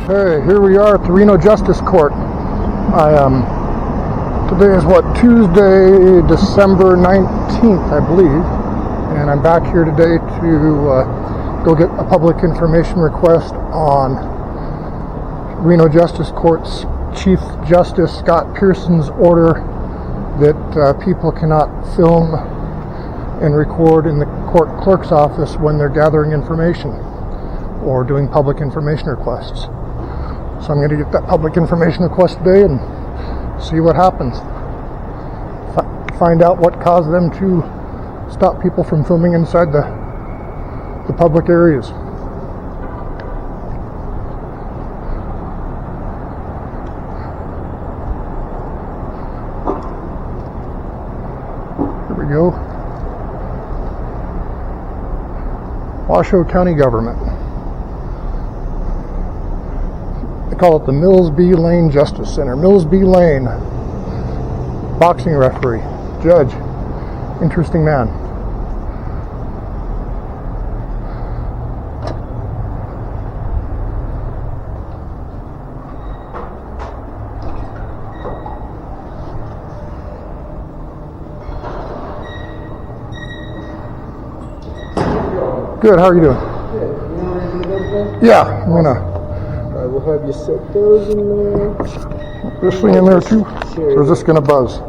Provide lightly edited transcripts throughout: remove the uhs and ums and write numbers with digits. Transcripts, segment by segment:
Okay, here we are at the Reno Justice Court. Today is Tuesday, December 19th, I believe, and I'm back here today to go get a public information request on Reno Justice Court's Chief Justice Scott Pearson's order that people cannot film and record in the court clerk's office when they're gathering information or doing public information requests. So I'm going to get that public information request today and see what happens. Find out what caused them to stop people from filming inside the public areas. Here we go. Washoe County Government. They call it the Mills B. Lane Justice Center. Mills B. Lane, boxing referee, judge, interesting man. Good, how are you doing? Good. You know anything? Yeah, I'm gonna. We'll have you set those in there. This thing in there too? Or is this gonna buzz?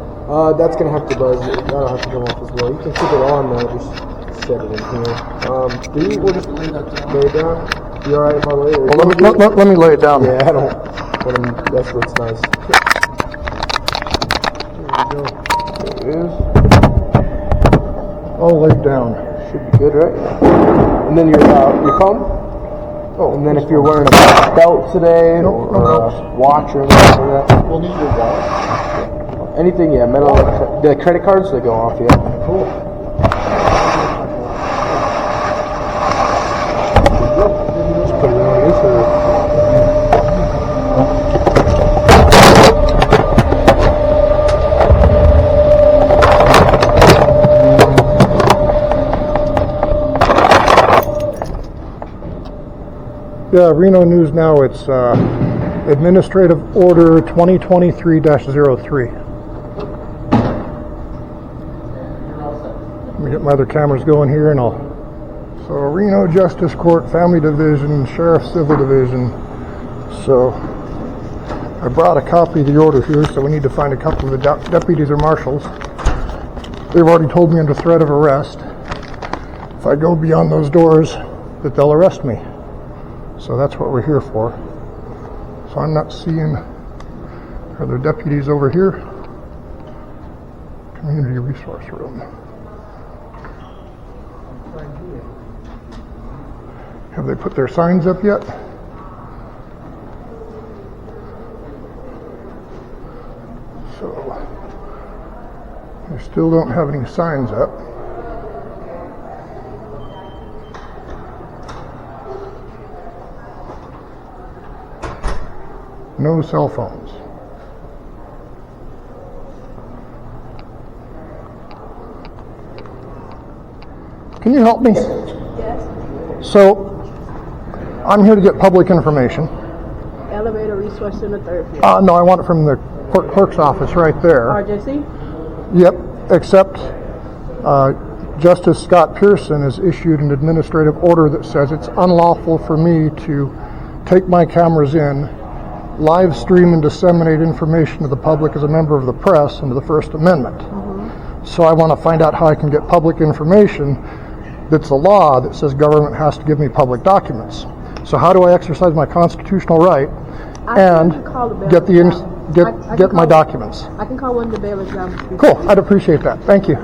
That's gonna have to buzz. That'll have to come off as well. You can keep it on though, just set it in here. We'll just lay it down. You alright if I lay it? Well, let me lay it down. Yeah, I don't want to, that's what's nice. There we go. There it is. All laid down. Should be good, right? And then your phone? Oh, and then if you're wearing a belt today, or a watch or anything like that. We'll need your wallet. Anything, yeah, metal, the credit cards, they go off, yeah. Cool. Just put it on this or... Yeah, Reno News Now, it's Administrative Order 2023-03. Let me get my other cameras going here and I'll... So, Reno Justice Court, Family Division, Sheriff Civil Division. So, I brought a copy of the order here, so we need to find a couple of the deputies or marshals. They've already told me under threat of arrest, if I go beyond those doors, that they'll arrest me. So that's what we're here for. So I'm not seeing, are there deputies over here? Community Resource Room. Have they put their signs up yet? So, they still don't have any signs up. No cell phones. Can you help me? Yes. So, I'm here to get public information. Elevator resource center, third floor. No, I want it from the court clerk's office right there. RJC? Yep, except Justice Scott Pearson has issued an administrative order that says it's unlawful for me to take my cameras in, live stream and disseminate information to the public as a member of the press under the First Amendment. Mm-hmm. So I want to find out how I can get public information that's a law that says government has to give me public documents. So how do I exercise my constitutional right and get my documents? I can call one of the bailiffs down. Cool, I'd appreciate that. Thank you.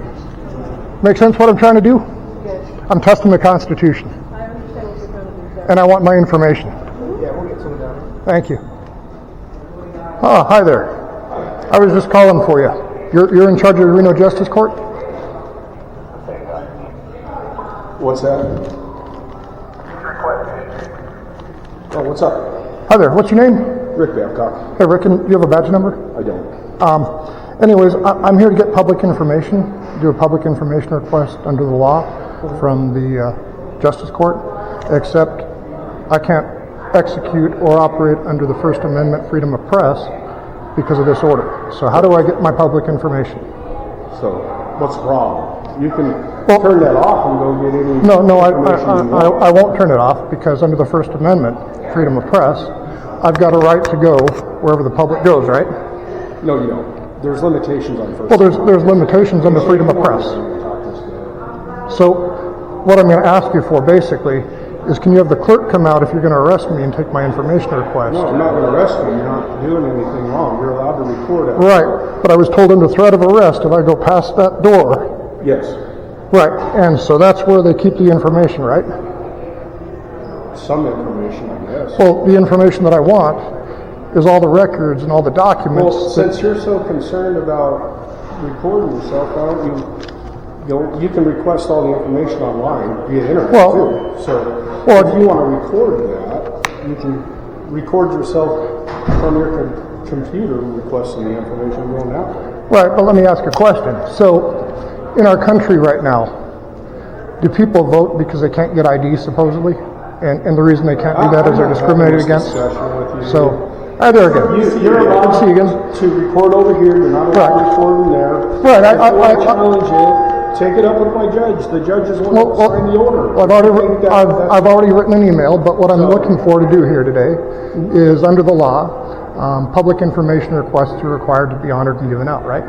Make sense what I'm trying to do? Yes. I'm testing the Constitution. I understand what you're trying to do, sir. And I want my information. Yeah, we'll get some down. Thank you. Oh, hi there. I was just calling for you. You're in charge of the Reno Justice Court? What's that? Oh, what's up? Hi there. What's your name? Rick Babcock. Hey, Rick, do you have a badge number? I don't. Anyways, I'm here to get public information, do a public information request under the law from the Justice Court, except I can't execute or operate under the First Amendment freedom of press because of this order. So how do I get my public information? So what's wrong? You can turn that off and go get any No, information you want. I won't turn it off, because under the First Amendment, freedom of press, I've got a right to go wherever the public goes, right? No, you don't. There's limitations on First Well, there's limitations under freedom of press. So what I'm going to ask you for basically is, can you have the clerk come out if you're going to arrest me and take my information request? No, I'm not going to arrest you. You're not doing anything wrong. You're allowed to record it. Right, but I was told under threat of arrest if I go past that door. Yes. Right, and so that's where they keep the information, right? Some information, I guess. Well, the information that I want is all the records and all the documents. Well, since you're so concerned about recording yourself, why don't you can request all the information online via internet too. So if you want to record that, you can record yourself from your computer requesting the information going out there. Right, but let me ask a question. So, in our country right now, do people vote because they can't get ID supposedly? And the reason they can't do that is they're discriminated against? So, there again. You're allowed See again? to record over here. You're not allowed to record in there. Right, If you want to challenge it, take it up with my judge. The judge is one that signed the order. I've already written an email, but what I'm looking for to do here today is, under the law, public information requests are required to be honored and given out, right?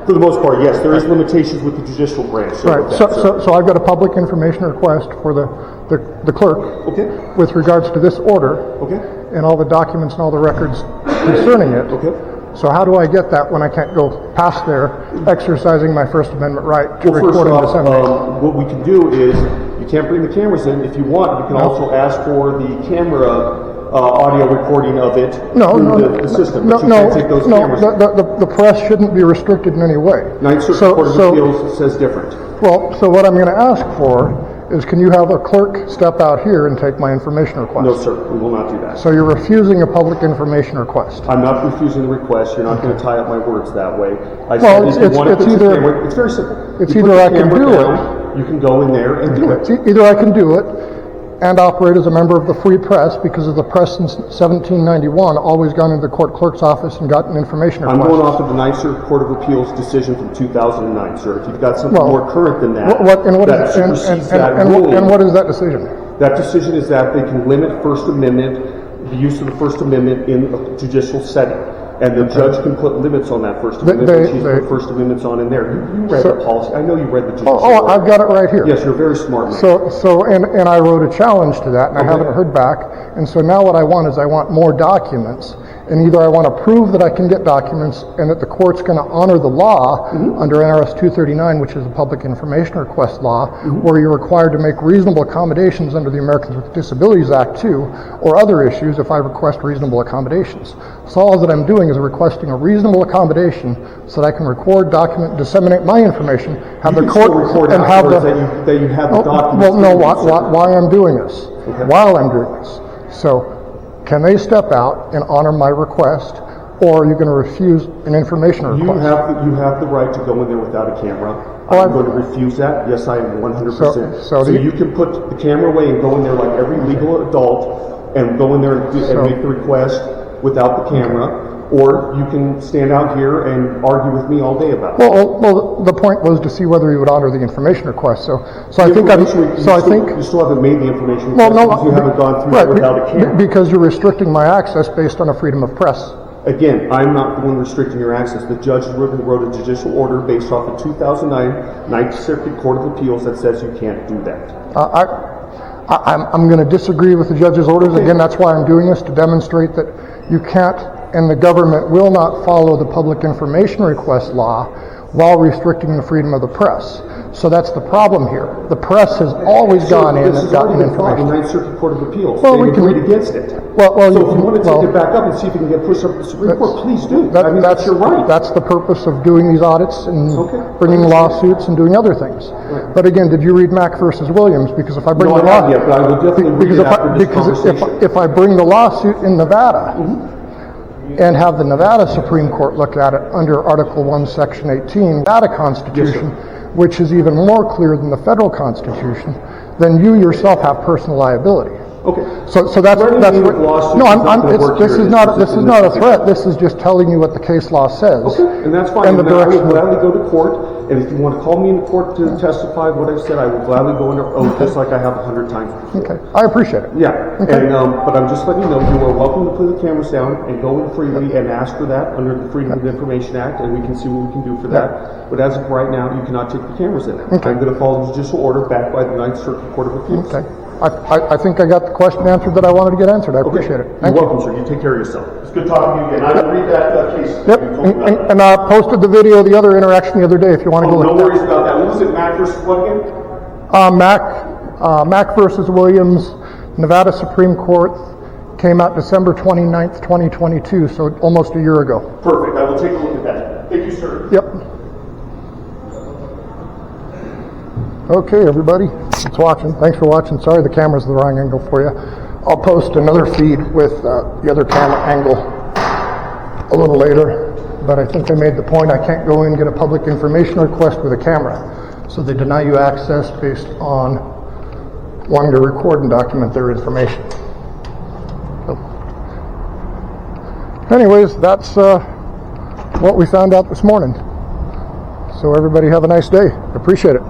For the most part, yes. There is limitations with the judicial branch. Right. So I've got a public information request for the clerk with regards to this order and all the documents and all the records concerning it. So how do I get that when I can't go past there exercising my First Amendment right to record and disseminate? What we can do is, you can't bring the cameras in. If you want, you can also ask for the camera audio recording of it through the system. But you can't take those cameras. The press shouldn't be restricted in any way. Ninth Circuit Court of Appeals says different. Well, so what I'm going to ask for is, can you have a clerk step out here and take my information request? No, sir. We will not do that. So you're refusing a public information request? I'm not refusing the request. You're not going to tie up my words that way. It's very simple. It's either I can do it. You can go in there and do it. Either I can do it and operate as a member of the free press, because of the press since 1791 always gone into the court clerk's office and gotten information requests. I'm going off of the Ninth Circuit Court of Appeals decision from 2009, sir. If you've got something more current than that, what is that decision? That decision is that they can limit First Amendment, the use of the First Amendment in a judicial setting. And the judge can put limits on that First Amendment. She's put First Amendments on in there. You read the policy. I know you read the judicial order. I've got it right here. Yes, you're very smart man. And I wrote a challenge to that, and I haven't heard back. And so now what I want is, I want more documents. And either I want to prove that I can get documents and that the court's going to honor the law under NRS 239, which is a public information request law, where you're required to make reasonable accommodations under the Americans with Disabilities Act too, or other issues if I request reasonable accommodations. So all that I'm doing is requesting a reasonable accommodation so that I can record, document, disseminate my information, have the court and have the that you have the documents. Well, no, why I'm doing this. While I'm doing this. So can they step out and honor my request, or are you going to refuse an information request? You have the right to go in there without a camera. I'm going to refuse that. Yes, I am 100%. So you can put the camera away and go in there like every legal adult and go in there and make the request without the camera, or you can stand out here and argue with me all day about it. Well, the point was to see whether you would honor the information request. So I think you still haven't made the information request because you haven't gone through it without a camera. Because you're restricting my access based on a freedom of press. Again, I'm not the one restricting your access. The judge wrote a judicial order based off of 2009 Ninth Circuit Court of Appeals that says you can't do that. I'm going to disagree with the judge's orders. Again, that's why I'm doing this, to demonstrate that you can't, and the government will not follow the public information request law while restricting the freedom of the press. So that's the problem here. The press has always gone in and gotten information. The Ninth Circuit Court of Appeals. Well, they agreed against it. So if you want to take it back up and see if you can get pushed up to the Supreme Court, please do. That's your right. That's the purpose of doing these audits and bringing lawsuits and doing other things. Right. But again, did you read Mack versus Williams? Because if I bring the lawsuit, but I will definitely read it after this conversation. If I bring the lawsuit in Nevada, and have the Nevada Supreme Court look at it under Article 1, Section 18, Nevada Constitution, which is even more clear than the federal Constitution, then you yourself have personal liability. Okay. So that's Threatening what. with lawsuits No, is not gonna work this here. is not This is a in threat. This is just telling you what the case law says. Okay, and that's fine. And the And I direction. will gladly go to court, and if you want to call me into court to testify what I've said, I will gladly go under oath, just like I have 100 times before. Okay, I appreciate it. Yeah, Okay. and but I'm just letting you know, you are welcome to put the cameras down and go in freely and ask for that under the Freedom of Information Act, and we can see what we can do for that. But as of right now, you cannot take the cameras in. Okay. I'm going to follow the judicial order backed by the Ninth Circuit Court of Appeals. Okay. I think I got the question answered that I wanted to get answered. I appreciate it. Thank You're you. welcome, sir. You take care of yourself. It's good talking to you again. I will read that case. Yep, and I posted the video of the other interaction the other day if you want to go No look at worries about that. What was it, Mac versus what again? Mack versus Williams, Nevada Supreme Court, came out December 29th, 2022, so almost a year ago. Perfect. I will take a look at that. Thank you, sir. Yep. Okay, everybody, that's watching. Thanks for watching. Sorry the camera's the wrong angle for you. I'll post another feed with the other camera angle a little later, but I think I made the point I can't go in and get a public information request with a camera. So they deny you access based on wanting to record and document their information. So, anyways, that's what we found out this morning. So everybody have a nice day. Appreciate it.